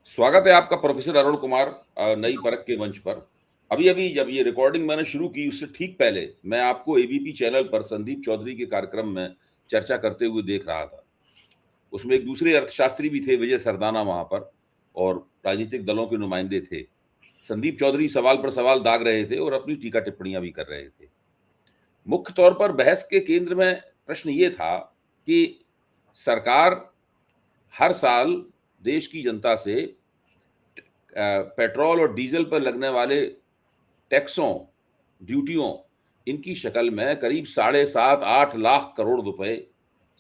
स्वागत है आपका प्रोफेसर अरुण कुमार नई परख के मंच पर। अभी-अभी जब ये रिकॉर्डिंग मैंने शुरू की उससे ठीक पहले मैं आपको एबीपी चैनल पर संदीप चौधरी के कार्यक्रम में चर्चा करते हुए देख रहा था। उसमें एक दूसरे अर्थशास्त्री भी थे विजय सरदाना वहाँ पर और राजनीतिक दलों के नुमाइंदे थे। संदीप चौधरी सवाल पर सवाल दाग रहे थे और अपनी टीका-टिप्पणियाँ भी कर रहे थे। मुख्य तौर पर बहस के केंद्र में प्रश्न ये था कि सरकार हर साल देश की जनता से पेट्रोल और डीजल पर लगने वाले टैक्सों, ड्यूटियों, इनकी शक्ल में करीब 7.5-8 लाख करोड़ रुपए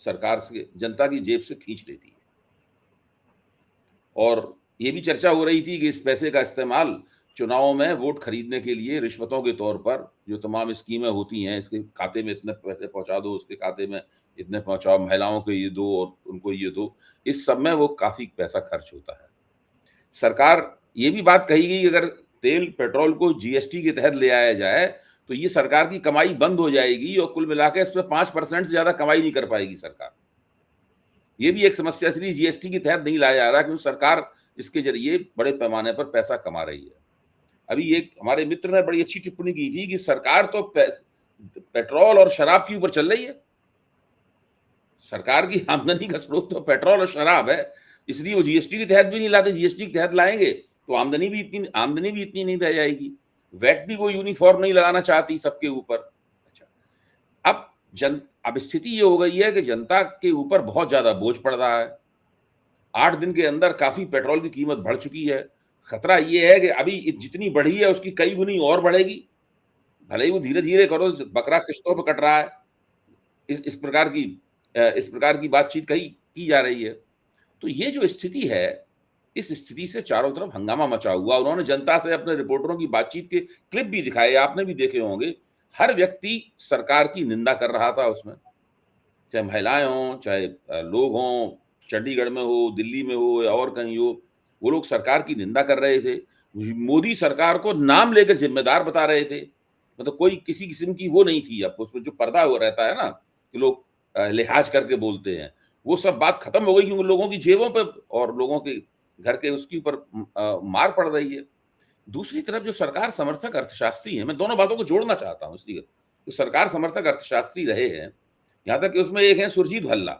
सरकार से जनता की जेब से खींच लेती है। और ये भी चर्चा हो रही थी कि इस पैसे का इस्तेमाल चुनावों में वोट खरीदने के लिए रिश्वतों के तौर पर जो तमाम स्कीमें होती हैं, इसके खाते में इतने पैसे पहुँचा दो, उसके खाते में इतने पहुँचाओ, महिलाओं को ये दो और उनको ये दो, इस सब में वो काफ़ी पैसा खर्च होता है। सरकार ये भी बात कही गई अगर तेल, पेट्रोल को जीएसटी के तहत ले आया जाए, तो ये सरकार की कमाई बंद हो जाएगी और कुल मिला के इसमें 5% से ज़्यादा कमाई नहीं कर पाएगी सरकार। ये भी एक समस्या इसलिए जीएसटी के तहत नहीं लाया जा रहा क्योंकि सरकार इसके ज़रिए बड़े पैमाने पर पैसा कमा रही है। अभी एक हमारे मित्र ने बड़ी अच्छी टिप्पणी की थी कि सरकार तो पेट्रोल और शराब के ऊपर चल रही है। सरकार की आमदनी का स्रोत तो पेट्रोल और शराब है, इसलिए वो जीएसटी के तहत भी नहीं लाते। जीएसटी के तहत लाएंगे तो आमदनी भी इतनी नहीं रह जाएगी। वैट भी वो यूनिफॉर्म नहीं लगाना चाहती सबके ऊपर। अच्छा, अब स्थिति ये हो गई है कि जनता के ऊपर बहुत ज्यादा बोझ पड़ रहा है। 8 दिन के अंदर काफी पेट्रोल की कीमत बढ़ चुकी है। खतरा ये है कि अभी जितनी बढ़ी है उसकी कई गुनी और बढ़ेगी। भले ही वो धीरे धीरे करो, बकरा किश्तों पर कट रहा है। इस प्रकार की बातचीत कही की जा रही है। तो ये जो स्थिति है, इस स्थिति से चारों तरफ हंगामा मचा हुआ। उन्होंने जनता से अपने रिपोर्टरों की बातचीत के क्लिप भी दिखाए, आपने भी देखे होंगे। हर व्यक्ति सरकार की निंदा कर रहा था उसमें, चाहे महिलाएं हों, चाहे लोग हों, चंडीगढ़ में हो, दिल्ली में हो या और कहीं हो, वो लोग सरकार की निंदा कर रहे थे। मोदी सरकार को नाम लेकर जिम्मेदार बता रहे थे। मतलब कोई किसी किस्म की वो नहीं थी। अब उसमें जो पर्दा हो रहता है ना कि लोग लिहाज करके बोलते हैं, वो सब बात खत्म हो गई क्योंकि लोगों की जेबों पर और लोगों के घर के उसके ऊपर मार पड़ रही है। दूसरी तरफ जो सरकार समर्थक अर्थशास्त्री हैं, मैं दोनों बातों को जोड़ना चाहता हूँ इसलिए, जो सरकार समर्थक अर्थशास्त्री रहे हैं, यहाँ तक कि उसमें एक है सुरजीत भल्ला।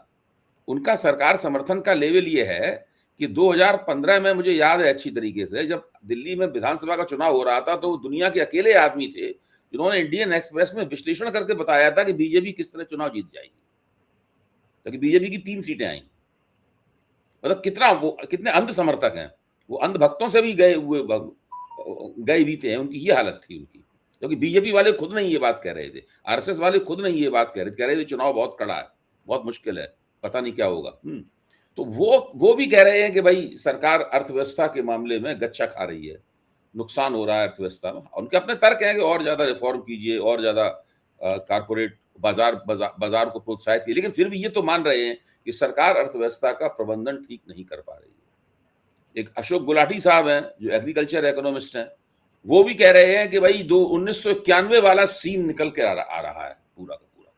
उनका सरकार समर्थन का लेवल ये है कि 2015 में मुझे याद है अच्छी तरीके से, जब दिल्ली में विधानसभा का चुनाव हो रहा था तो वो दुनिया के अकेले आदमी थे जिन्होंने इंडियन एक्सप्रेस में विश्लेषण करके बताया था कि बीजेपी किस तरह चुनाव जीत जाएगी, क्योंकि बीजेपी की 3 सीटें आई। मतलब कितने अंध समर्थक हैं वो, अंध भक्तों से भी गए बीते हैं। उनकी ये हालत थी उनकी, क्योंकि बीजेपी वाले खुद नहीं ये बात कह रहे थे, आरएसएस वाले खुद नहीं ये बात कह रहे थे चुनाव बहुत कड़ा है, बहुत मुश्किल है, पता नहीं क्या होगा। तो वो भी कह रहे हैं कि भाई सरकार अर्थव्यवस्था के मामले में गच्चा खा रही है, नुकसान हो रहा है अर्थव्यवस्था में। उनके अपने तर्क हैं कि और ज्यादा रिफॉर्म कीजिए, और ज्यादा कारपोरेट बाजार को प्रोत्साहित कीजिए, लेकिन फिर भी ये तो मान रहे हैं कि सरकार अर्थव्यवस्था का प्रबंधन ठीक नहीं कर पा रही है। एक अशोक गुलाटी साहब हैं जो एग्रीकल्चर इकोनॉमिस्ट हैं, वो भी कह रहे हैं कि भाई 1991 वाला सीन निकल के आ रहा है पूरा का पूरा।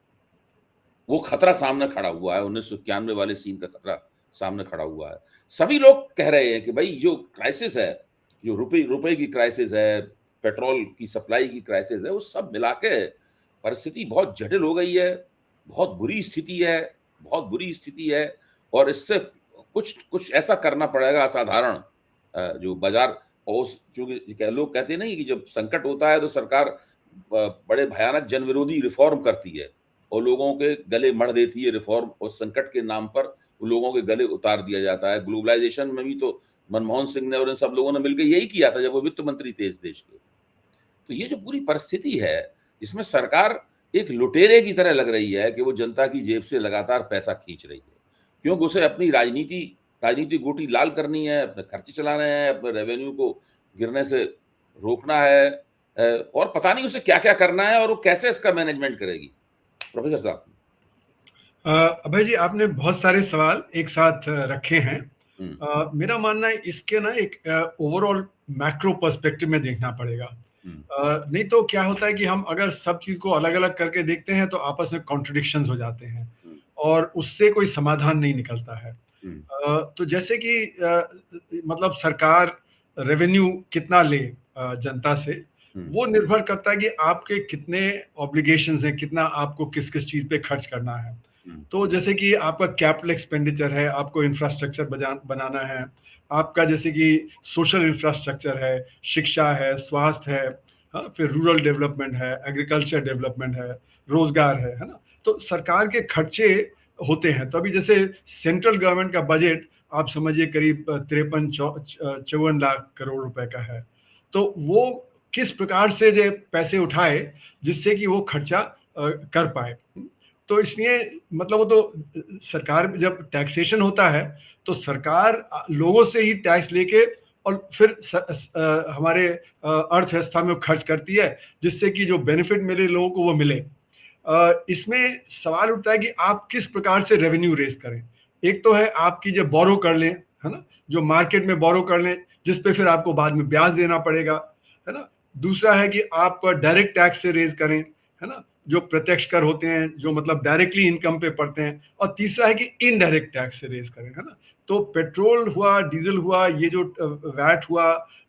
वो खतरा सामने खड़ा हुआ है, 1991 वाले सीन का खतरा सामने खड़ा हुआ है। सभी लोग कह रहे हैं कि भाई जो क्राइसिस है, जो रुपए की क्राइसिस है, पेट्रोल की सप्लाई की क्राइसिस है, वो सब मिला के परिस्थिति बहुत जटिल हो गई है, बहुत बुरी स्थिति है, बहुत बुरी स्थिति है। और इससे कुछ ऐसा करना पड़ेगा असाधारण, जो बाजार और चूंकि लोग कहते हैं नहीं कि जब संकट होता है तो सरकार बड़े भयानक जन विरोधी रिफॉर्म करती है और लोगों के गले मढ़ देती है रिफॉर्म, और संकट के नाम पर लोगों के गले उतार दिया जाता है। ग्लोबलाइजेशन में भी तो मनमोहन सिंह ने और इन सब लोगों ने मिलकर यही किया था जब वो वित्त मंत्री थे इस देश के। तो ये जो पूरी परिस्थिति है, इसमें सरकार एक लुटेरे की तरह लग रही है कि वो जनता की जेब से लगातार पैसा खींच रही है, क्योंकि उसे अपनी राजनीति गोटी लाल करनी है, अपने खर्चे चलाने हैं, अपने रेवेन्यू को गिरने से रोकना है, और पता नहीं उसे क्या क्या करना है और वो कैसे इसका मैनेजमेंट करेगी। प्रोफेसर साहब। अभय जी, आपने बहुत सारे सवाल एक साथ रखे हैं। मेरा मानना है इसके ना एक ओवरऑल मैक्रो पर्सपेक्टिव में देखना पड़ेगा। नहीं तो क्या होता है कि हम अगर सब चीज को अलग अलग करके देखते हैं तो आपस में कॉन्ट्रडिक्शंस हो जाते हैं और उससे कोई समाधान नहीं निकलता है। तो जैसे कि मतलब सरकार रेवेन्यू कितना ले जनता से, वो निर्भर करता है कि आपके कितने ऑब्लिगेशंस हैं, कितना आपको किस किस चीज़ पे खर्च करना है। तो जैसे कि आपका कैपिटल एक्सपेंडिचर है, आपको इंफ्रास्ट्रक्चर बनाना है, आपका जैसे कि सोशल इंफ्रास्ट्रक्चर है, शिक्षा है, स्वास्थ्य है, हाँ, फिर रूरल डेवलपमेंट है, एग्रीकल्चर डेवलपमेंट है, रोजगार है ना? तो सरकार के खर्चे होते हैं। तो अभी जैसे सेंट्रल गवर्नमेंट का बजट आप समझिए करीब 53-54 लाख करोड़ रुपए का है। तो वो किस प्रकार से जो पैसे उठाए जिससे कि वो खर्चा कर पाए। तो इसलिए मतलब वो तो सरकार जब टैक्सेशन होता है तो सरकार लोगों से ही टैक्स लेके और फिर हमारे अर्थव्यवस्था में खर्च करती है, जिससे कि जो बेनिफिट मिले लोगों को वो मिले। इसमें सवाल उठता है कि आप किस प्रकार से रेवेन्यू रेज करें। एक तो है आपकी जो बोरो कर लें, है ना, जो मार्केट में बोरो कर लें जिस पे फिर आपको बाद में ब्याज देना पड़ेगा, है ना। दूसरा है कि आप डायरेक्ट टैक्स से रेज करें, है ना, जो प्रत्यक्ष कर होते हैं, जो मतलब डायरेक्टली इनकम पे पड़ते हैं। और तीसरा है कि इनडायरेक्ट टैक्स से रेज करें, है ना। तो पेट्रोल हुआ, डीजल हुआ, ये जो वैट हुआ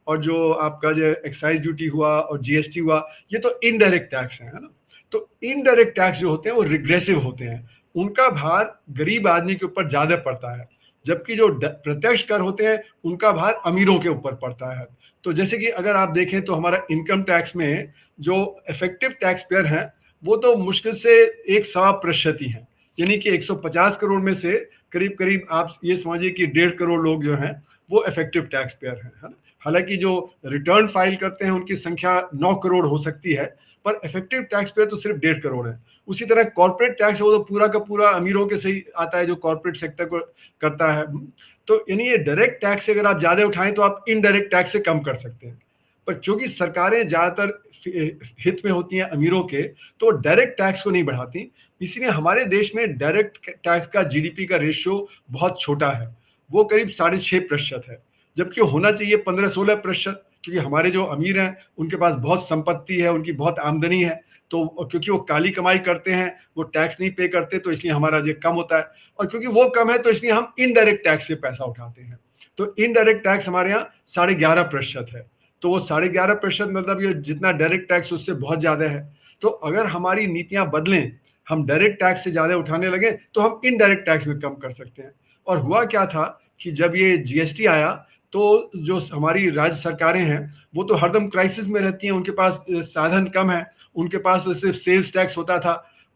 और जो आपका जो एक्साइज ड्यूटी हुआ और जीएसटी हुआ, ये तो इनडायरेक्ट टैक्स है ना। तो इनडायरेक्ट टैक्स जो होते हैं वो रिग्रेसिव होते हैं, उनका भार गरीब आदमी के ऊपर ज्यादा पड़ता है, जबकि जो प्रत्यक्ष कर होते हैं उनका भार अमीरों के ऊपर पड़ता है। तो जैसे कि अगर आप देखें तो हमारा इनकम टैक्स में जो इफेक्टिव टैक्स पेयर हैं वो तो मुश्किल से 1.25% ही है, यानी कि 150 करोड़ में से करीब करीब आप ये समझिए कि 1.5 करोड़ लोग जो हैं वो इफेक्टिव टैक्स पेयर हैं, है ना। हालांकि जो रिटर्न फाइल करते हैं उनकी संख्या 9 करोड़ हो सकती है, पर इफेक्टिव टैक्स पेयर तो सिर्फ 1.5 करोड़ है। उसी तरह कॉर्पोरेट टैक्स है वो तो पूरा का पूरा अमीरों के से ही आता है, जो कॉर्पोरेट सेक्टर को करता है। तो यानी ये डायरेक्ट टैक्स से अगर आप ज्यादा उठाएं तो आप इनडायरेक्ट टैक्स से कम कर सकते हैं, पर क्योंकि सरकारें ज्यादातर हित में होती हैं अमीरों के, तो डायरेक्ट टैक्स को नहीं बढ़ाती। इसलिए हमारे देश में डायरेक्ट टैक्स का जीडीपी का रेशियो बहुत छोटा है, वो करीब 6.5% है, जबकि होना चाहिए 15-16%। क्योंकि हमारे जो अमीर हैं उनके पास बहुत संपत्ति है, उनकी बहुत आमदनी है, तो क्योंकि वो काली कमाई करते हैं वो टैक्स नहीं पे करते, तो इसलिए हमारा ये कम होता है। और क्योंकि वो कम है तो इसलिए हम इनडायरेक्ट टैक्स से पैसा उठाते हैं। तो इनडायरेक्ट टैक्स हमारे यहाँ 11.5% है। तो वो 11.5% मतलब ये जितना डायरेक्ट टैक्स उससे बहुत ज्यादा है। तो अगर हमारी नीतियां बदलें, हम डायरेक्ट टैक्स से ज्यादा उठाने लगे तो हम इनडायरेक्ट टैक्स में कम कर सकते हैं। और हुआ क्या था कि जब ये जीएसटी आया तो जो हमारी राज्य सरकारें हैं वो तो हरदम क्राइसिस में रहती हैं, उनके पास साधन कम है, उनके पास तो सिर्फ सेल्स टैक्स होता था।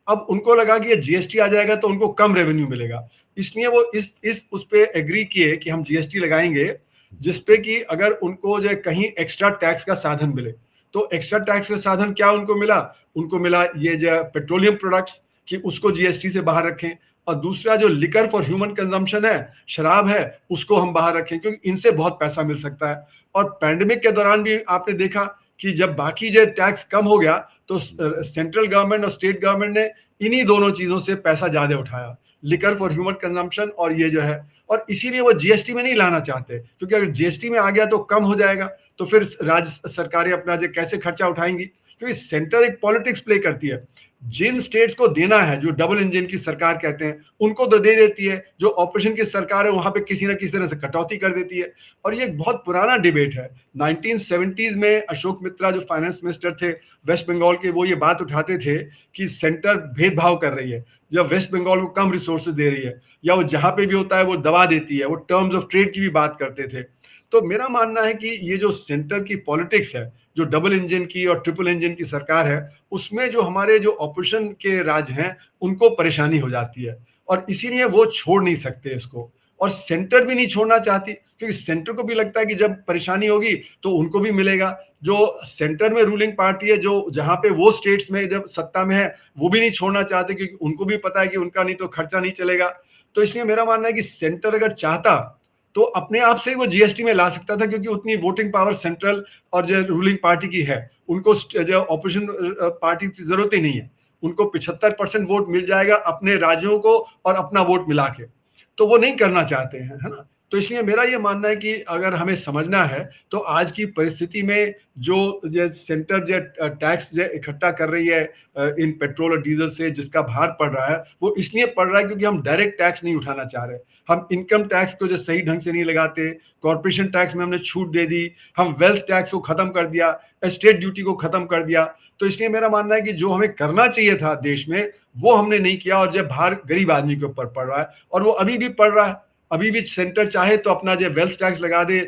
अब उनको लगा कि ये जीएसटी आ जाएगा तो उनको कम रेवेन्यू मिलेगा, इसलिए वो इस उस पे एग्री किए कि हम जीएसटी लगाएंगे, जिसपे कि अगर उनको जो कहीं एक्स्ट्रा टैक्स का साधन मिले। तो एक्स्ट्रा टैक्स का साधन क्या उनको मिला? उनको मिला ये जो पेट्रोलियम प्रोडक्ट्स कि उसको जीएसटी से बाहर रखें, और दूसरा जो लिकर फॉर ह्यूमन कंजम्पशन है, शराब है, उसको हम बाहर रखें, क्योंकि इनसे बहुत पैसा मिल सकता है। और पैंडेमिक के दौरान भी आपने देखा कि जब बाकी जो टैक्स कम हो गया तो सेंट्रल गवर्नमेंट और स्टेट गवर्नमेंट ने इन्हीं दोनों चीजों से पैसा ज्यादा उठाया, लिकर फॉर ह्यूमन कंजम्पशन और ये जो है। और इसीलिए वो जीएसटी में नहीं लाना चाहते, क्योंकि अगर जीएसटी में आ गया तो कम हो जाएगा, तो फिर राज्य सरकारें अपना जो कैसे खर्चा उठाएंगी, क्योंकि सेंटर एक पॉलिटिक्स प्ले करती है। जिन स्टेट्स को देना है, जो डबल इंजन की सरकार कहते हैं, उनको तो दे देती है, जो ऑपरेशन की सरकार है वहां पे किसी ना किसी तरह से कटौती कर देती है। और ये एक बहुत पुराना डिबेट है। 1970s में अशोक मित्रा जो फाइनेंस मिनिस्टर थे वेस्ट बंगाल के, वो ये बात उठाते थे कि सेंटर भेदभाव कर रही है, जब वेस्ट बंगाल को कम रिसोर्सेज दे रही है, या वो जहां पे भी होता है वो दबा देती है। वो टर्म्स ऑफ ट्रेड की भी बात करते थे। तो मेरा मानना है कि ये जो सेंटर की पॉलिटिक्स है, जो डबल इंजन की और ट्रिपल इंजन की सरकार है, उसमें जो हमारे जो ऑपोजिशन के राज्य हैं उनको परेशानी हो जाती है, और इसीलिए वो छोड़ नहीं सकते इसको। और सेंटर भी नहीं छोड़ना चाहती, क्योंकि सेंटर को भी लगता है कि जब परेशानी होगी तो उनको भी मिलेगा। जो सेंटर में रूलिंग पार्टी है, जो जहां पे वो स्टेट्स में जब सत्ता में है, वो भी नहीं छोड़ना चाहते, क्योंकि उनको भी पता है कि उनका नहीं तो खर्चा नहीं चलेगा। तो इसलिए मेरा मानना है कि सेंटर अगर चाहता तो अपने आप से ही वो जीएसटी में ला सकता था, क्योंकि उतनी वोटिंग पावर सेंट्रल और जो रूलिंग पार्टी की है, उनको जो ऑपोजिशन पार्टी की जरूरत ही नहीं है। उनको 75% वोट मिल जाएगा अपने राज्यों को और अपना वोट मिला के। तो वो नहीं करना चाहते हैं, है ना। तो इसलिए मेरा ये मानना है कि अगर हमें समझना है तो आज की परिस्थिति में जो सेंटर जो टैक्स जो इकट्ठा कर रही है इन पेट्रोल और डीजल से जिसका भार पड़ रहा है, वो इसलिए पड़ रहा है क्योंकि हम डायरेक्ट टैक्स नहीं उठाना चाह रहे। हम इनकम टैक्स को जो सही ढंग से नहीं लगाते, कॉर्पोरेशन टैक्स में हमने छूट दे दी, हम वेल्थ टैक्स को खत्म कर दिया, एस्टेट ड्यूटी को खत्म कर दिया। तो इसलिए मेरा मानना है कि जो हमें करना चाहिए था देश में वो हमने नहीं किया, और जब भार गरीब आदमी के ऊपर पड़ रहा है, और वो अभी भी पड़ रहा है। अभी भी सेंटर चाहे तो अपना जो वेल्थ टैक्स लगा दे,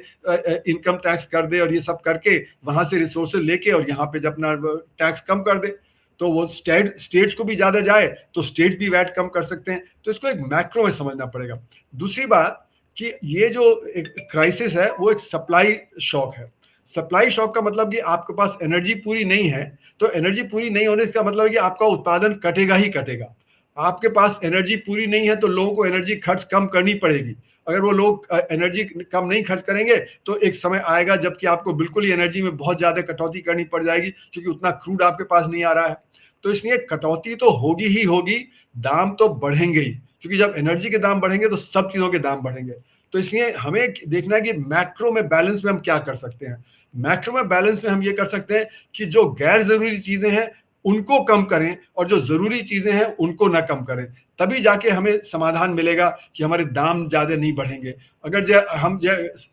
इनकम टैक्स कर दे, और ये सब करके वहां से रिसोर्सेज लेके और यहाँ पे जब अपना टैक्स कम कर दे, तो वो स्टेट्स को भी ज्यादा जाए तो स्टेट्स भी वैट कम कर सकते हैं। तो इसको एक मैक्रो में समझना पड़ेगा। दूसरी बात कि ये जो एक क्राइसिस है वो एक सप्लाई शॉक है। सप्लाई शॉक का मतलब कि आपके पास एनर्जी पूरी नहीं है, तो एनर्जी पूरी नहीं होने का मतलब है कि आपका उत्पादन कटेगा ही कटेगा। आपके पास एनर्जी पूरी नहीं है तो लोगों को एनर्जी खर्च कम करनी पड़ेगी। अगर वो लोग एनर्जी कम नहीं खर्च करेंगे तो एक समय आएगा जबकि आपको बिल्कुल ही एनर्जी में बहुत ज्यादा कटौती करनी पड़ जाएगी, क्योंकि उतना क्रूड आपके पास नहीं आ रहा है। तो इसलिए कटौती तो होगी ही होगी, दाम तो बढ़ेंगे ही, क्योंकि जब एनर्जी के दाम बढ़ेंगे तो सब चीजों के दाम बढ़ेंगे। तो इसलिए हमें देखना है कि मैक्रो में बैलेंस में हम क्या कर सकते हैं। मैक्रो में बैलेंस में हम ये कर सकते हैं कि जो गैर जरूरी चीजें हैं उनको कम करें और जो जरूरी चीजें हैं उनको ना कम करें, तभी जाके हमें समाधान मिलेगा कि हमारे दाम ज्यादा नहीं बढ़ेंगे। अगर हम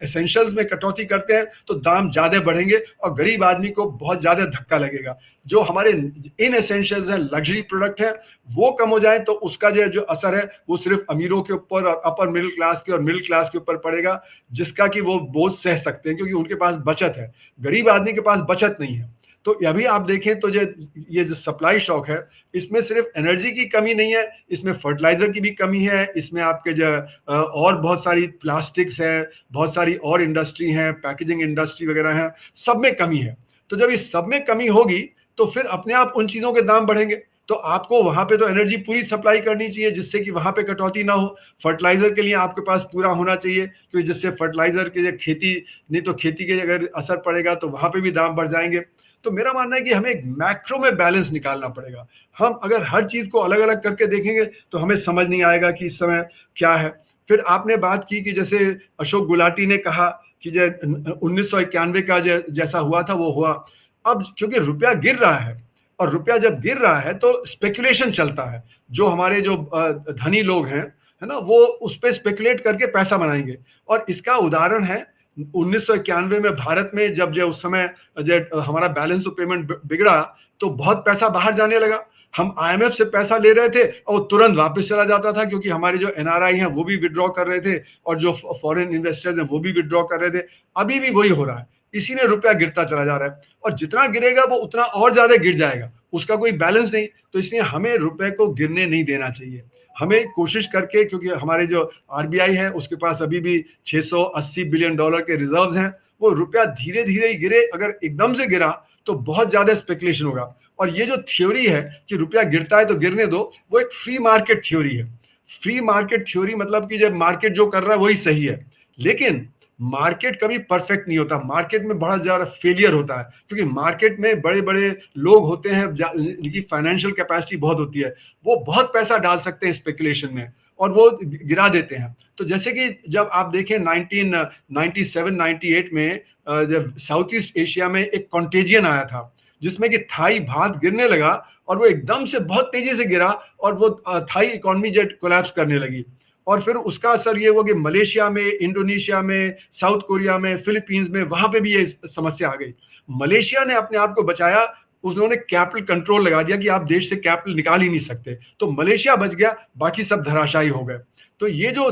एसेंशियल्स में कटौती करते हैं तो दाम ज्यादा बढ़ेंगे और गरीब आदमी को बहुत ज्यादा धक्का लगेगा। जो हमारे इन एसेंशियल्स हैं, लग्जरी प्रोडक्ट हैं, वो कम हो जाए तो उसका जो असर है वो सिर्फ अमीरों के ऊपर और अपर मिडिल क्लास के और मिडिल क्लास के ऊपर पड़ेगा, जिसका कि वो बोझ सह सकते हैं क्योंकि उनके पास बचत है। गरीब आदमी के पास बचत नहीं है। तो अभी आप देखें तो ये जो सप्लाई शॉक है, इसमें सिर्फ एनर्जी की कमी नहीं है, इसमें फर्टिलाइजर की भी कमी है, इसमें आपके जो और बहुत सारी प्लास्टिक्स है, बहुत सारी और इंडस्ट्री हैं, पैकेजिंग इंडस्ट्री वगैरह है, सब में कमी है। तो जब इस सब में कमी होगी तो फिर अपने आप उन चीजों के दाम बढ़ेंगे। तो आपको वहां पे तो एनर्जी पूरी सप्लाई करनी चाहिए जिससे कि वहां पे कटौती ना हो। फर्टिलाइजर के लिए आपके पास पूरा होना चाहिए, क्योंकि जिससे फर्टिलाइजर के खेती, नहीं तो खेती के अगर असर पड़ेगा तो वहां पे भी दाम बढ़ जाएंगे। तो मेरा मानना है कि हमें एक मैक्रो में बैलेंस निकालना पड़ेगा। हम अगर हर चीज को अलग अलग करके देखेंगे तो हमें समझ नहीं आएगा कि इस समय क्या है। फिर आपने बात की कि जैसे अशोक गुलाटी ने कहा कि 1991 का जैसा हुआ था वो हुआ। अब क्योंकि रुपया गिर रहा है, और रुपया जब गिर रहा है तो स्पेकुलेशन चलता है। जो हमारे जो धनी लोग हैं, है ना, वो उस पर स्पेकुलेट करके पैसा बनाएंगे। और इसका उदाहरण है 1991 में भारत में जब जो उस समय जो हमारा बैलेंस ऑफ पेमेंट बिगड़ा तो बहुत पैसा बाहर जाने लगा। हम आईएमएफ से पैसा ले रहे थे और तुरंत वापस चला जाता था, क्योंकि हमारे जो एनआरआई हैं वो भी विड्रॉ कर रहे थे और जो फॉरेन इन्वेस्टर्स हैं वो भी विड्रॉ कर रहे थे। अभी भी वही हो रहा है, इसी ने रुपया गिरता चला जा रहा है, और जितना गिरेगा वो उतना और ज्यादा गिर जाएगा, उसका कोई बैलेंस नहीं। तो इसलिए हमें रुपए को गिरने नहीं देना चाहिए। हमें कोशिश करके, क्योंकि हमारे जो आरबीआई है उसके पास अभी भी 680 बिलियन डॉलर के रिजर्व्स हैं, वो रुपया धीरे धीरे ही गिरे। अगर एकदम से गिरा तो बहुत ज्यादा स्पेकुलेशन होगा। और ये जो थ्योरी है कि रुपया गिरता है तो गिरने दो, वो एक फ्री मार्केट थ्योरी है। फ्री मार्केट थ्योरी मतलब कि जब मार्केट जो कर रहा है वही सही है, लेकिन मार्केट कभी परफेक्ट नहीं होता। मार्केट में बड़ा ज्यादा फेलियर होता है, क्योंकि मार्केट में बड़े बड़े लोग होते हैं जिनकी फाइनेंशियल कैपेसिटी बहुत होती है, वो बहुत पैसा डाल सकते हैं स्पेकुलेशन में और वो गिरा देते हैं। तो जैसे कि जब आप देखें 1997-98 में जब साउथ ईस्ट एशिया में एक कॉन्टेजियन आया था जिसमें कि थाई बात गिरने लगा और वो एकदम से बहुत तेजी से गिरा और वो थाई इकोनॉमी जो कोलैप्स करने लगी। और फिर उसका असर ये हुआ कि मलेशिया में, इंडोनेशिया में, साउथ कोरिया में, फिलीपींस में, वहां पे भी ये समस्या आ गई। मलेशिया ने अपने आप को बचाया, उन्होंने कैपिटल कंट्रोल लगा दिया कि आप देश से कैपिटल निकाल ही नहीं सकते, तो मलेशिया बच गया, बाकी सब धराशायी हो गए। तो ये जो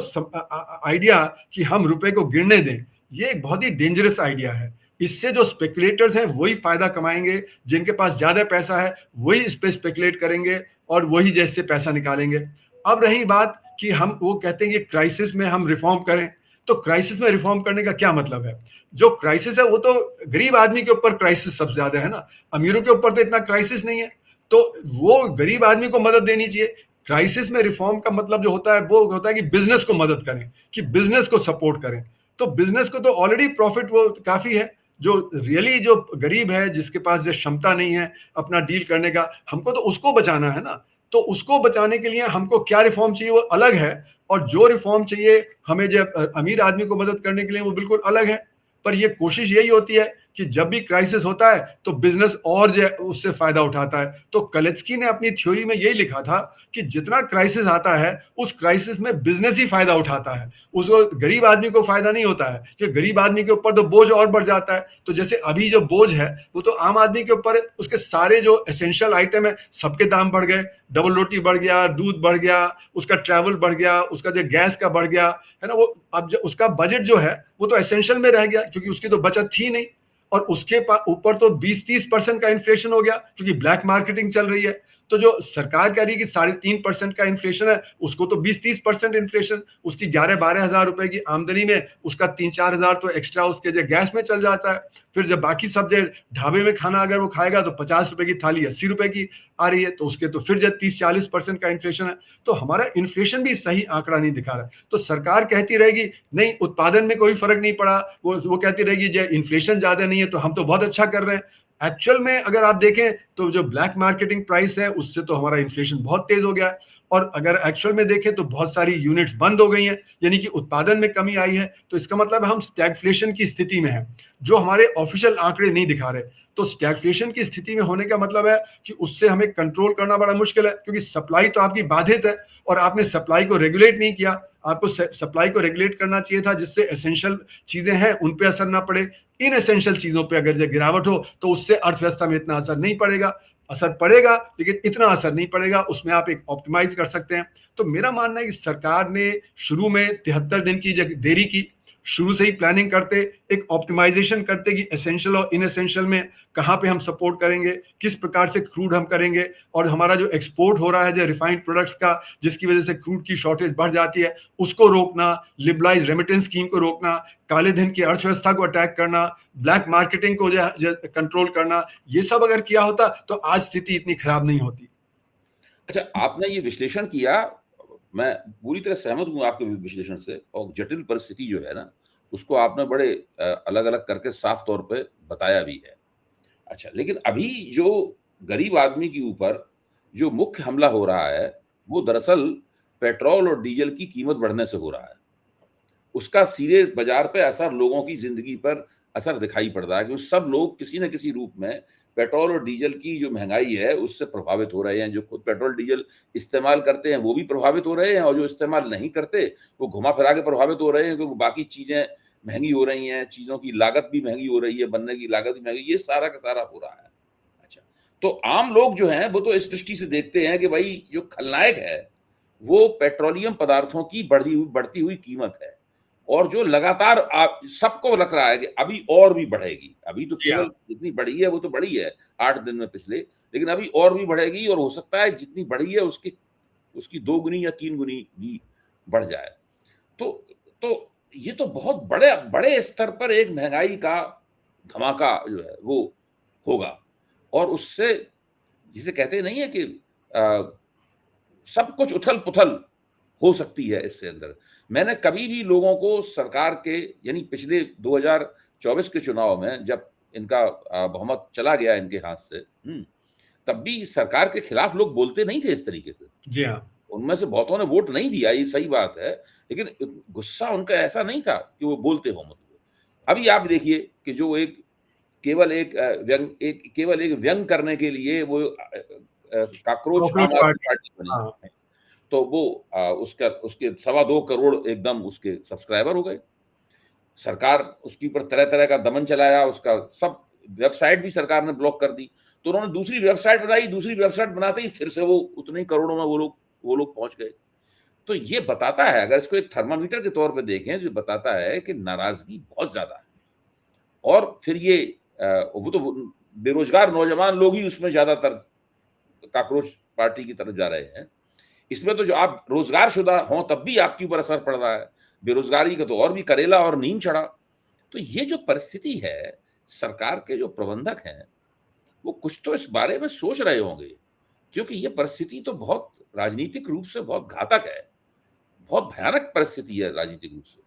आइडिया कि हम रुपए को गिरने दें, ये एक बहुत ही डेंजरस आइडिया है। इससे जो स्पेकुलेटर्स हैं वही फायदा कमाएंगे, जिनके पास ज्यादा पैसा है वही इस पे स्पेकुलेट करेंगे और वही जैसे पैसा निकालेंगे। अब रही बात कि हम वो कहते हैं कि क्राइसिस में हम रिफॉर्म करें, तो क्राइसिस में रिफॉर्म करने का क्या मतलब है? जो क्राइसिस है वो तो गरीब आदमी के ऊपर क्राइसिस सबसे ज्यादा है ना, अमीरों के ऊपर तो इतना क्राइसिस नहीं है। तो वो गरीब आदमी को मदद देनी चाहिए। क्राइसिस में रिफॉर्म का मतलब जो होता है वो होता है कि बिजनेस को मदद करें, कि बिजनेस को सपोर्ट करें। तो बिजनेस को तो ऑलरेडी प्रॉफिट वो काफी है। जो रियली जो गरीब है, जिसके पास जो क्षमता नहीं है अपना डील करने का, हमको तो उसको बचाना है ना। तो उसको बचाने के लिए हमको क्या रिफॉर्म चाहिए वो अलग है, और जो रिफॉर्म चाहिए हमें जब अमीर आदमी को मदद करने के लिए वो बिल्कुल अलग है। पर ये कोशिश यही होती है कि जब भी क्राइसिस होता है तो बिजनेस और जो उससे फायदा उठाता है। तो कलेत्स्की ने अपनी थ्योरी में यही लिखा था कि जितना क्राइसिस आता है उस क्राइसिस में बिजनेस ही फायदा उठाता है, उसको गरीब आदमी को फायदा नहीं होता है, कि गरीब आदमी के ऊपर तो बोझ और बढ़ जाता है। तो जैसे अभी जो बोझ है वो तो आम आदमी के ऊपर है, उसके सारे जो एसेंशियल आइटम है सबके दाम बढ़ गए, डबल रोटी बढ़ गया, दूध बढ़ गया, उसका ट्रैवल बढ़ गया, उसका जो गैस का बढ़ गया है ना, वो अब उसका बजट जो है वो तो एसेंशियल में रह गया क्योंकि उसकी तो बचत थी नहीं। और उसके ऊपर तो 20-30% का इन्फ्लेशन हो गया क्योंकि ब्लैक मार्केटिंग चल रही है। तो जो सरकार कह रही है कि 3.5% का इन्फ्लेशन है, उसको तो 20-30% इन्फ्लेशन, उसकी 11-12 हजार रुपए की आमदनी में उसका 3-4 हजार तो एक्स्ट्रा उसके जो गैस में चल जाता है। फिर जब बाकी सब जो ढाबे में खाना अगर वो खाएगा तो 50 रुपए की थाली 80 रुपए की आ रही है, तो उसके तो फिर जब 30-40% का इन्फ्लेशन है। तो हमारा इन्फ्लेशन भी सही आंकड़ा नहीं दिखा रहा। तो सरकार कहती रहेगी नहीं उत्पादन में कोई फर्क नहीं पड़ा, वो कहती रहेगी जो इन्फ्लेशन ज्यादा नहीं है तो हम तो बहुत अच्छा कर रहे हैं। एक्चुअल में अगर आप देखें तो जो ब्लैक मार्केटिंग प्राइस है उससे तो हमारा इन्फ्लेशन बहुत तेज हो गया है। और अगर एक्चुअल में देखें तो बहुत सारी यूनिट्स बंद हो गई हैं, यानी कि उत्पादन में कमी आई है। तो इसका मतलब हम स्टैगफ्लेशन की स्थिति में है, जो हमारे ऑफिशियल आंकड़े नहीं दिखा रहे। तो स्टैगफ्लेशन की स्थिति में होने का मतलब है कि उससे हमें कंट्रोल करना बड़ा मुश्किल है, क्योंकि सप्लाई तो आपकी बाधित है और आपने सप्लाई को रेगुलेट नहीं किया। आपको सप्लाई को रेगुलेट करना चाहिए था जिससे एसेंशियल चीजें हैं उन पे असर ना पड़े। इन एसेंशियल चीजों पे अगर जो गिरावट हो तो उससे अर्थव्यवस्था में इतना असर नहीं पड़ेगा, असर पड़ेगा लेकिन इतना असर नहीं पड़ेगा, उसमें आप एक ऑप्टिमाइज कर सकते हैं। तो मेरा मानना है कि सरकार ने शुरू में 73 दिन की देरी की, शुरू से ही प्लानिंग करते, एक ऑप्टिमाइजेशन करते कि एसेंशियल और इन एसेंशियल में कहाँ पे हम सपोर्ट करेंगे, किस प्रकार से क्रूड हम करेंगे, और हमारा जो एक्सपोर्ट हो रहा है जो रिफाइंड प्रोडक्ट्स का जिसकी वजह से क्रूड की शॉर्टेज बढ़ जाती है उसको रोकना, लिबरलाइज रेमिटेंस स्कीम को रोकना, काले धन की अर्थव्यवस्था को अटैक करना, ब्लैक मार्केटिंग को जो कंट्रोल करना, ये सब अगर किया होता तो आज स्थिति इतनी खराब नहीं होती। अच्छा, आपने ये विश्लेषण किया, मैं पूरी तरह सहमत हूँ आपके विश्लेषण से, और जटिल परिस्थिति जो है ना, उसको आपने बड़े अलग-अलग करके साफ तौर पे बताया भी है। अच्छा, लेकिन अभी जो गरीब आदमी के ऊपर जो मुख्य हमला हो रहा है, वो दरअसल पेट्रोल और डीजल की कीमत बढ़ने से हो रहा है। उसका सीधे बाजार पे असर, लोगों की ज़िंदगी पर असर दिखाई पड़ रहा है, क्योंकि सब लोग किसी न किसी रूप में पेट्रोल और डीजल की जो महँगाई है, उससे प्रभावित हो रहे हैं। जो खुद पेट्रोल, डीजल इस्तेमाल करते हैं, वो भी प्रभावित हो रहे हैं, और जो इस्तेमाल नहीं करते, वो घुमा-फिरा के प्रभावित हो रहे हैं, क्योंकि बाकी चीज़ें महँगी हो रही हैं, चीज़ों की लागत भी महँगी हो रही है, बनने की लागत भी महँगी, ये सारा का सारा हो रहा है। अच्छा, तो आम लोग जो हैं, वो तो इस दृष्टि से देखते हैं कि भई, जो खलनायक है, वो पेट्रोलियम पदार्थों की बढ़ती हुई कीमत है। और जो लगातार सबको लग रहा है कि अभी और भी बढ़ेगी। अभी तो जी हाँ। केवल जितनी बढ़ी है वो तो बढ़ी है 8 दिन में पिछले, लेकिन अभी और भी बढ़ेगी, और हो सकता है जितनी बढ़ी है उसकी उसकी 2 गुनी या 3 गुनी भी बढ़ जाए। तो तो ये तो बहुत बड़े बड़े स्तर पर एक महँगाई का धमाका जो है वो होगा, और उससे, जिसे कहते नहीं है कि अ, सब कुछ उथल-पुथल हो सकती है इससे अंदर। मैंने कभी भी लोगों को सरकार के, यानी पिछले 2024 के चुनाव में जब इनका बहुमत चला गया इनके हाथ से, तब भी सरकार के खिलाफ लोग बोलते नहीं थे इस तरीके से। जी हाँ। उनमें से बहुतों ने वोट नहीं दिया, ये सही बात है, लेकिन गुस्सा उनका ऐसा नहीं था कि वो बोलते हों मतलब। अभी आप देखिए कि जो एक केवल एक व्यंग करने के लिए वो कॉकरोच आम कॉकरोच आदमी पार्टी। पार्टी बनी। हाँ। तो वो उसका उसके 2.25 करोड़ एकदम उसके सब्सक्राइबर हो गए। सरकार उसके ऊपर तरह-तरह का दमन चलाया, उसका सब वेबसाइट भी सरकार ने ब्लॉक कर दी। तो उन्होंने दूसरी वेबसाइट बनाई, दूसरी वेबसाइट बनाते ही फिर से वो उतने ही करोड़ों में वो लोग पहुँच गए। तो ये बताता है, अगर इसको एक थर्मामीटर के तौर पे देखें, तो ये बताता है कि नाराज़गी बहुत ज़्यादा है। और फिर ये वो तो बेरोज़गार नौजवान लोग ही उसमें ज़्यादातर कॉकरोच पार्टी की तरफ जा रहे हैं। इसमें तो जो आप रोज़गारशुदा हों तब भी आपके ऊपर असर पड़ रहा है। बेरोज़गारी का तो और भी करेला और नीम चढ़ा। तो ये जो परिस्थिति है, सरकार के जो प्रबंधक हैं, वो कुछ तो इस बारे में सोच रहे होंगे, क्योंकि ये परिस्थिति तो बहुत राजनीतिक रूप से बहुत घातक है। बहुत भयानक परिस्थिति है राजनीतिक रूप से।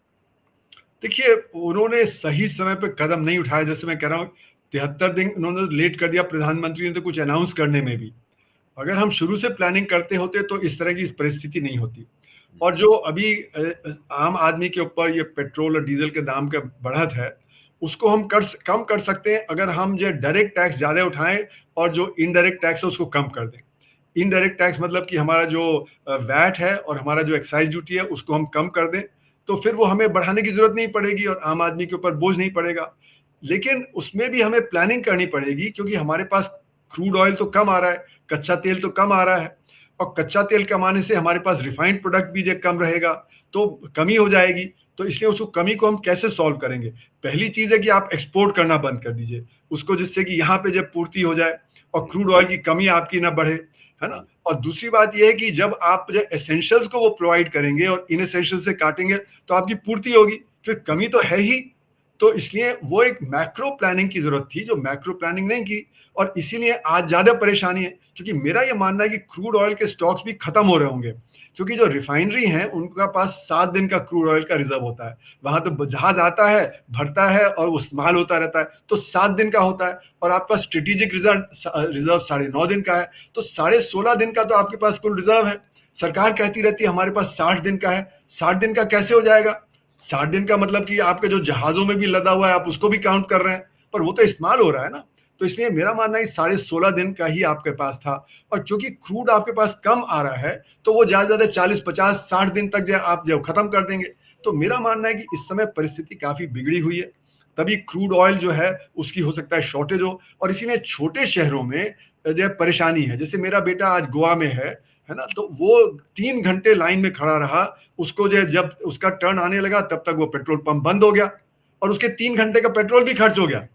देखिए, उन्होंने सही समय पे कदम नहीं उठाया। जैसे मैं कह रहा हूँ 73 दिन उन्होंने लेट कर दिया, प्रधानमंत्री ने तो कुछ अनाउंस करने में भी। अगर हम शुरू से प्लानिंग करते होते तो इस तरह की परिस्थिति नहीं होती। और जो अभी आम आदमी के ऊपर ये पेट्रोल और डीजल के दाम का बढ़त है, उसको हम कम कर सकते हैं अगर हम जो डायरेक्ट टैक्स ज़्यादा उठाएं और जो इनडायरेक्ट टैक्स है उसको कम कर दें। इनडायरेक्ट टैक्स मतलब कि हमारा जो वैट है और हमारा जो एक्साइज ड्यूटी है उसको हम कम कर दें, तो फिर वो हमें बढ़ाने की जरूरत नहीं पड़ेगी और आम आदमी के ऊपर बोझ नहीं पड़ेगा। लेकिन उसमें भी हमें प्लानिंग करनी पड़ेगी, क्योंकि हमारे पास क्रूड ऑयल तो कम आ रहा है, कच्चा तेल तो कम आ रहा है, और कच्चा तेल कम आने से हमारे पास रिफाइंड प्रोडक्ट भी जो कम रहेगा, तो कमी हो जाएगी। तो इसलिए उसको कमी को हम कैसे सॉल्व करेंगे? पहली चीज है कि आप एक्सपोर्ट करना बंद कर दीजिए उसको, जिससे कि यहाँ पे जब पूर्ति हो जाए और क्रूड ऑयल की कमी आपकी ना बढ़े, है ना। और दूसरी बात यह है कि जब आप जो एसेंशियल्स को वो प्रोवाइड करेंगे और इन एसेंशियल से काटेंगे तो आपकी पूर्ति होगी, फिर कमी तो है ही। तो इसलिए वो एक मैक्रो प्लानिंग की जरूरत थी, जो मैक्रो प्लानिंग नहीं की, और इसीलिए आज ज्यादा परेशानी है। क्योंकि मेरा ये मानना है कि क्रूड ऑयल के स्टॉक्स भी खत्म हो रहे होंगे, क्योंकि जो रिफाइनरी हैं उनका पास 7 दिन का क्रूड ऑयल का रिजर्व होता है। वहां तो जहाज आता है, भरता है और वो इस्तेमाल होता रहता है, तो 7 दिन का होता है। और आपका स्ट्रेटेजिक रिजर्व 9.5 दिन का है, तो 16.5 दिन का तो आपके पास कुल रिजर्व है। सरकार कहती रहती है हमारे पास 60 दिन का है। 60 दिन का कैसे हो जाएगा? 60 दिन का मतलब कि आपके जो जहाजों में भी लदा हुआ है आप उसको भी काउंट कर रहे हैं, पर वो तो इस्तेमाल हो रहा है ना। तो इसलिए मेरा मानना है 16.5 दिन का ही आपके पास था। और क्योंकि क्रूड आपके पास कम आ रहा है, तो वो ज्यादा ज्यादा 40, 50, 60 दिन तक जो आप जब खत्म कर देंगे। तो मेरा मानना है कि इस समय परिस्थिति काफी बिगड़ी हुई है, तभी क्रूड ऑयल जो है उसकी हो सकता है शॉर्टेज हो, और इसीलिए छोटे शहरों में जो है परेशानी है। जैसे मेरा बेटा आज गोवा में है ना, तो वो 3 घंटे लाइन में खड़ा रहा, उसको जो जब उसका टर्न आने लगा तब तक वो पेट्रोल पंप बंद हो गया, और उसके 3 घंटे का पेट्रोल भी खर्च हो गया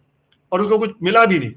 और उसको कुछ मिला भी नहीं।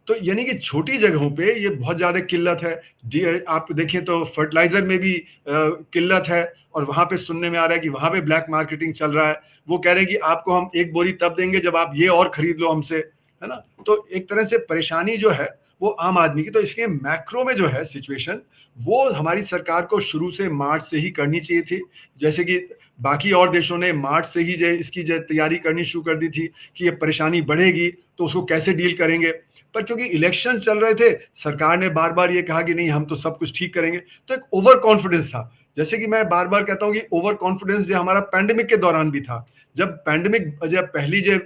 तो यानी कि छोटी जगहों पे ये बहुत ज्यादा किल्लत है। आप देखें तो फर्टिलाइजर में भी किल्लत है, और वहां पे सुनने में आ रहा है कि वहां पे ब्लैक मार्केटिंग चल रहा है। वो कह रहे हैं कि आपको हम 1 बोरी तब देंगे जब आप ये और खरीद लो हमसे, है ना। तो एक तरह से परेशानी जो है वो आम आदमी की। तो इसलिए मैक्रो में जो है सिचुएशन, वो हमारी सरकार को शुरू से मार्च से ही करनी चाहिए थी। जैसे कि बाकी और देशों ने मार्च से ही जो इसकी जो तैयारी करनी शुरू कर दी थी कि ये परेशानी बढ़ेगी तो उसको कैसे डील करेंगे। पर क्योंकि इलेक्शन चल रहे थे, सरकार ने बार बार ये कहा कि नहीं हम तो सब कुछ ठीक करेंगे, तो एक ओवर कॉन्फिडेंस था। जैसे कि मैं बार बार कहता हूँ कि ओवर कॉन्फिडेंस जो हमारा पैंडेमिक के दौरान भी था। जब पैंडेमिक जब पहली जो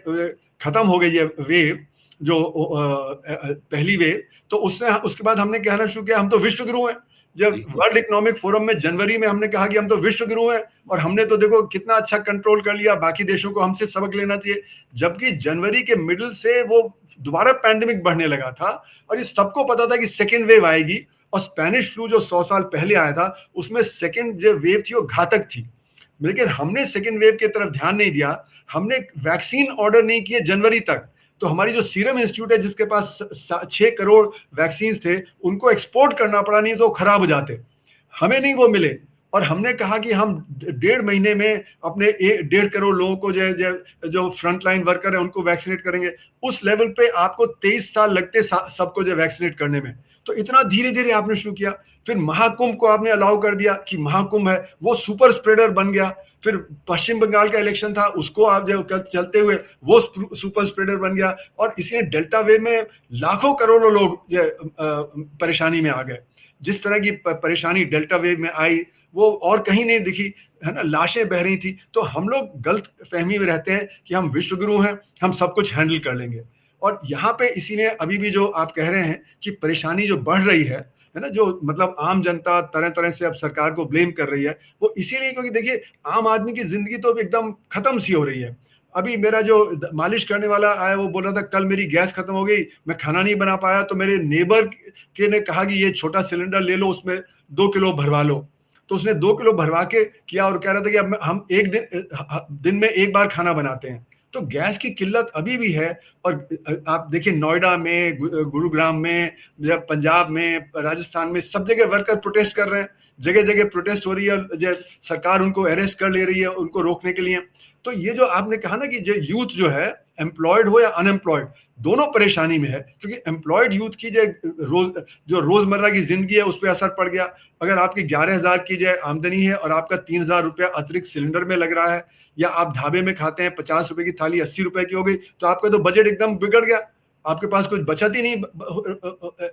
खत्म हो गई है वेव, जो पहली वेव, तो उससे उसके बाद हमने कहना शुरू किया हम तो विश्व गुरु हैं। जब वर्ल्ड इकोनॉमिक फोरम में जनवरी में हमने कहा कि हम तो विश्व गुरु हैं, और हमने तो देखो कितना अच्छा कंट्रोल कर लिया, बाकी देशों को हमसे सबक लेना चाहिए। जबकि जनवरी के मिडिल से वो दोबारा पैंडेमिक बढ़ने लगा था, और ये सबको पता था कि सेकेंड वेव आएगी। और स्पेनिश फ्लू जो 100 साल पहले आया था, उसमें सेकेंड जो वेव थी वो घातक थी, लेकिन हमने सेकेंड वेव की तरफ ध्यान नहीं दिया। हमने वैक्सीन ऑर्डर नहीं किए जनवरी तक, तो हमारी जो सीरम इंस्टीट्यूट है जिसके पास 6 करोड़ वैक्सीन थे, उनको एक्सपोर्ट करना पड़ा, नहीं तो खराब हो जाते, हमें नहीं वो मिले। और हमने कहा कि हम 1.5 महीने में अपने 1.5 करोड़ लोगों को जो फ्रंट लाइन वर्कर है उनको वैक्सीनेट करेंगे। उस लेवल पे आपको 23 साल लगते सबको जो वैक्सीनेट करने में, तो इतना धीरे धीरे आपने शुरू किया। फिर महाकुंभ को आपने अलाउ कर दिया कि महाकुंभ है, वो सुपर स्प्रेडर बन गया। फिर पश्चिम बंगाल का इलेक्शन था, उसको आप जो चलते हुए वो सुपर स्प्रेडर बन गया, और इसलिए डेल्टा वेव में लाखों करोड़ों लोग परेशानी में आ गए। जिस तरह की परेशानी डेल्टा वेव में आई वो और कहीं नहीं दिखी, है ना, लाशें बह रही थी। तो हम लोग गलत फहमी में रहते हैं कि हम विश्व गुरु हैं, हम सब कुछ हैंडल कर लेंगे। और यहाँ पे इसीलिए अभी भी जो आप कह रहे हैं कि परेशानी जो बढ़ रही है ना, जो मतलब आम जनता तरह तरह से अब सरकार को ब्लेम कर रही है, वो इसीलिए क्योंकि देखिए आम आदमी की जिंदगी तो एकदम खत्म सी हो रही है। अभी मेरा जो मालिश करने वाला आया वो बोल रहा था कल मेरी गैस खत्म हो गई, मैं खाना नहीं बना पाया, तो मेरे नेबर के ने कहा कि ये छोटा सिलेंडर ले लो, उसमें 2 किलो भरवा लो। तो उसने 2 किलो भरवा के किया और कह रहा था कि अब हम एक दिन में एक बार खाना बनाते हैं। तो गैस की किल्लत अभी भी है। और आप देखिए नोएडा में, गुरुग्राम में, पंजाब में, राजस्थान में, सब जगह वर्कर प्रोटेस्ट कर रहे हैं, जगह जगह प्रोटेस्ट हो रही है, सरकार उनको अरेस्ट कर ले रही है उनको रोकने के लिए। तो ये जो आपने कहा ना कि जो यूथ जो है, एम्प्लॉयड हो या अनएम्प्लॉयड, दोनों परेशानी में है। क्योंकि एम्प्लॉयड यूथ की जो रोजमर्रा की जिंदगी है उस पर असर पड़ गया। अगर आपकी 11,000 की जो आमदनी है और आपका 3,000 रुपया अतिरिक्त सिलेंडर में लग रहा है, या आप ढाबे में खाते हैं 50 रुपए की थाली 80 रुपए की हो गई, तो आपका तो बजट एकदम बिगड़ गया। आपके पास कुछ बचत ही नहीं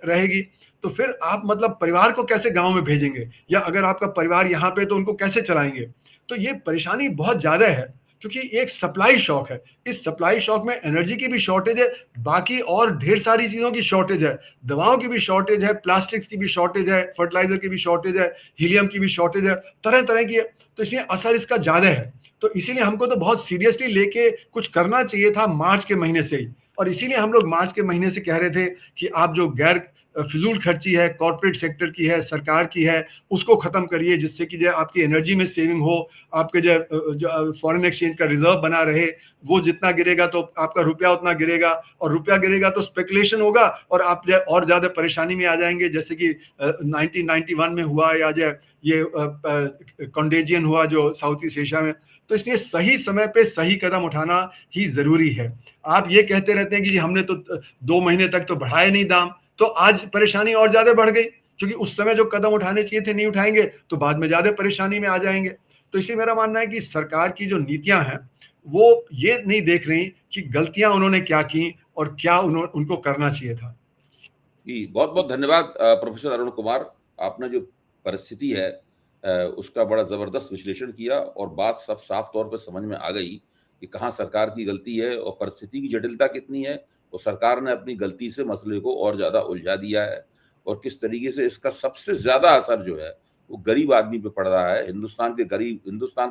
रहेगी, तो फिर आप मतलब परिवार को कैसे गाँव में भेजेंगे? या अगर आपका परिवार यहाँ पे है तो उनको कैसे चलाएँगे? तो ये परेशानी बहुत ज़्यादा है, क्योंकि एक सप्लाई शॉक है। इस सप्लाई शॉक में एनर्जी की भी शॉर्टेज है, बाकी और ढेर सारी चीज़ों की शॉर्टेज है। दवाओं की भी शॉर्टेज है, प्लास्टिक्स की भी शॉर्टेज है, फर्टिलाइज़र की भी शॉर्टेज है, हीलियम की भी शॉर्टेज है, तरह-तरह की है। तो इसलिए असर इसका ज़्यादा है। तो इसीलिए हमको तो बहुत सीरियसली लेके कुछ करना चाहिए था मार्च के महीने से ही, और इसीलिए हम लोग मार्च के महीने से कह रहे थे कि आप जो गैर फिजूल खर्ची है, कॉर्पोरेट सेक्टर की है, सरकार की है, उसको खत्म करिए, जिससे कि जो आपकी एनर्जी में सेविंग हो, आपके जो फॉरेन एक्सचेंज का रिजर्व बना रहे। वो जितना गिरेगा तो आपका रुपया उतना गिरेगा, और रुपया गिरेगा तो स्पेकुलेशन होगा और आप जो और ज्यादा परेशानी में आ जाएंगे, जैसे कि 1991 में हुआ, या जो ये कॉन्टेजियन हुआ जो साउथ ईस्ट एशिया में। तो इसलिए सही समय पे सही कदम उठाना ही जरूरी है। आप ये कहते रहते हैं कि जी हमने तो 2 महीने तक तो बढ़ाए नहीं दाम, तो आज परेशानी और ज्यादा बढ़ गई, क्योंकि उस समय जो कदम उठाने चाहिए थे नहीं उठाएंगे तो बाद में ज्यादा परेशानी में आ जाएंगे। तो इसलिए मेरा मानना है कि सरकार की जो नीतियां हैं वो ये नहीं देख रही कि गलतियां उन्होंने क्या की और क्या उनको करना चाहिए था। जी, बहुत-बहुत धन्यवाद प्रोफ़ेसर अरुण कुमार। आपने जो परिस्थिति है उसका बड़ा ज़बरदस्त विश्लेषण किया और बात सब साफ तौर पे समझ में आ गई कि कहाँ सरकार की गलती है और परिस्थिति की जटिलता कितनी है, और सरकार ने अपनी गलती से मसले को और ज़्यादा उलझा दिया है, और किस तरीके से इसका सबसे ज़्यादा असर जो है, वो गरीब आदमी पे पड़ रहा है। हिंदुस्तान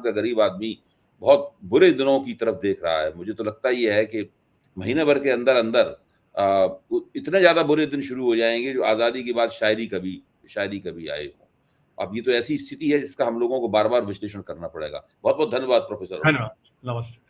का गरीब आदमी बहुत बुरे दिनों की तरफ देख रहा है। मुझे तो लगता ये है कि महीने भर के अंदर-अंदर इतने ज़्यादा बुरे दिन शुरू हो जाएँगे जो आज़ादी के बाद शायद ही कभी आए हों। अब ये तो ऐसी स्थिति है जिसका हम लोगों को बार-बार विश्लेषण करना पड़ेगा। बहुत-बहुत धन्यवाद प्रोफ़ेसर। धन्यवाद। नमस्ते।